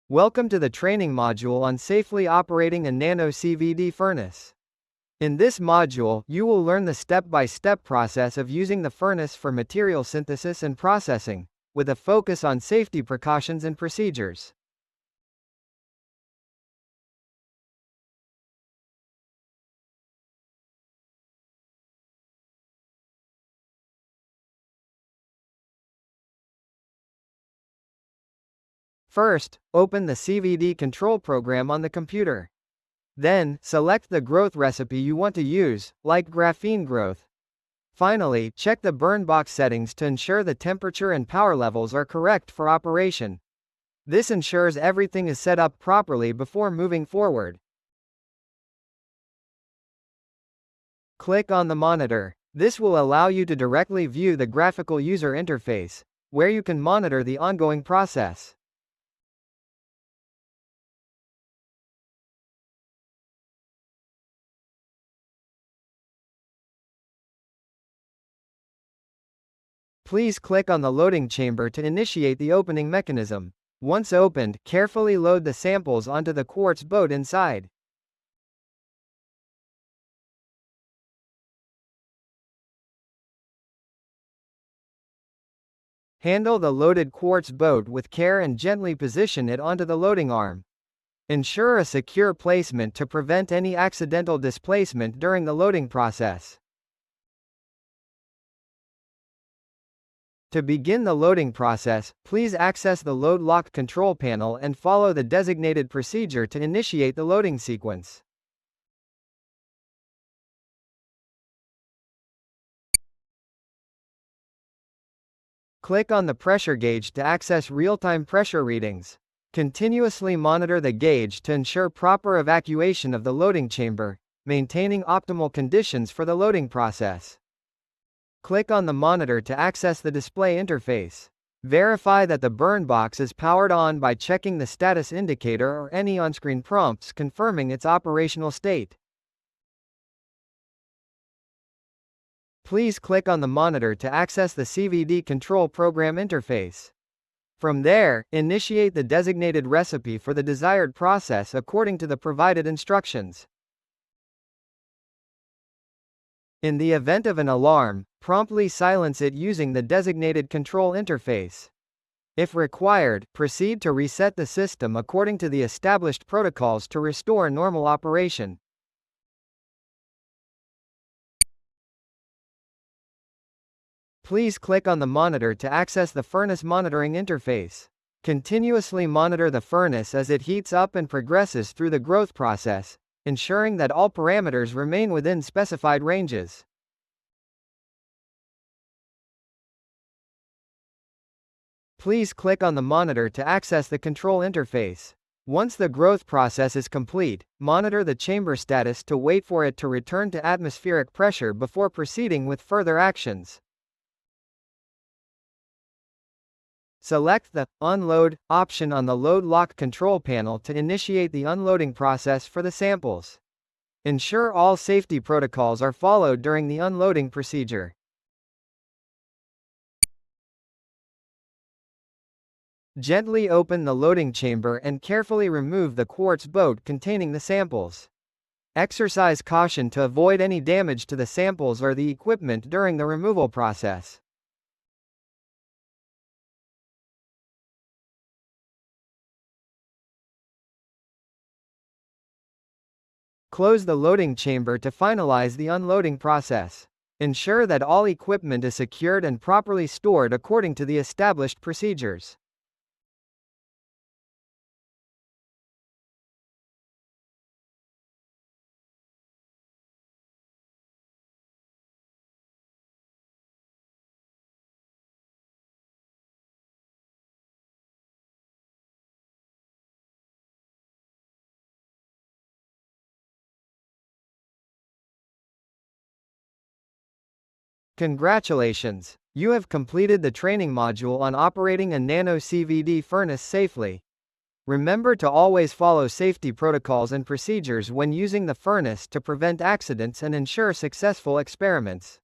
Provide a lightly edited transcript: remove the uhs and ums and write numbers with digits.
Welcome to the training module on safely operating a nano CVD furnace. In this module, you will learn the step-by-step process of using the furnace for material synthesis and processing, with a focus on safety precautions and procedures. First, open the CVD control program on the computer. Then, select the growth recipe you want to use, like graphene growth. Finally, check the burn box settings to ensure the temperature and power levels are correct for operation. This ensures everything is set up properly before moving forward. Click on the monitor. This will allow you to directly view the graphical user interface, where you can monitor the ongoing process. Please click on the loading chamber to initiate the opening mechanism. Once opened, carefully load the samples onto the quartz boat inside. Handle the loaded quartz boat with care and gently position it onto the loading arm. Ensure a secure placement to prevent any accidental displacement during the loading process. To begin the loading process, please access the Load Lock control panel and follow the designated procedure to initiate the loading sequence. Click on the pressure gauge to access real-time pressure readings. Continuously monitor the gauge to ensure proper evacuation of the loading chamber, maintaining optimal conditions for the loading process. Click on the monitor to access the display interface. Verify that the burn box is powered on by checking the status indicator or any on-screen prompts confirming its operational state. Please click on the monitor to access the CVD control program interface. From there, initiate the designated recipe for the desired process according to the provided instructions. In the event of an alarm, promptly silence it using the designated control interface. If required, proceed to reset the system according to the established protocols to restore normal operation. Please click on the monitor to access the furnace monitoring interface. Continuously monitor the furnace as it heats up and progresses through the growth process, ensuring that all parameters remain within specified ranges. Please click on the monitor to access the control interface. Once the growth process is complete, monitor the chamber status to wait for it to return to atmospheric pressure before proceeding with further actions. Select the Unload option on the Load Lock control panel to initiate the unloading process for the samples. Ensure all safety protocols are followed during the unloading procedure. Gently open the loading chamber and carefully remove the quartz boat containing the samples. Exercise caution to avoid any damage to the samples or the equipment during the removal process. Close the loading chamber to finalize the unloading process. Ensure that all equipment is secured and properly stored according to the established procedures. Congratulations! You have completed the training module on operating a nano CVD furnace safely. Remember to always follow safety protocols and procedures when using the furnace to prevent accidents and ensure successful experiments.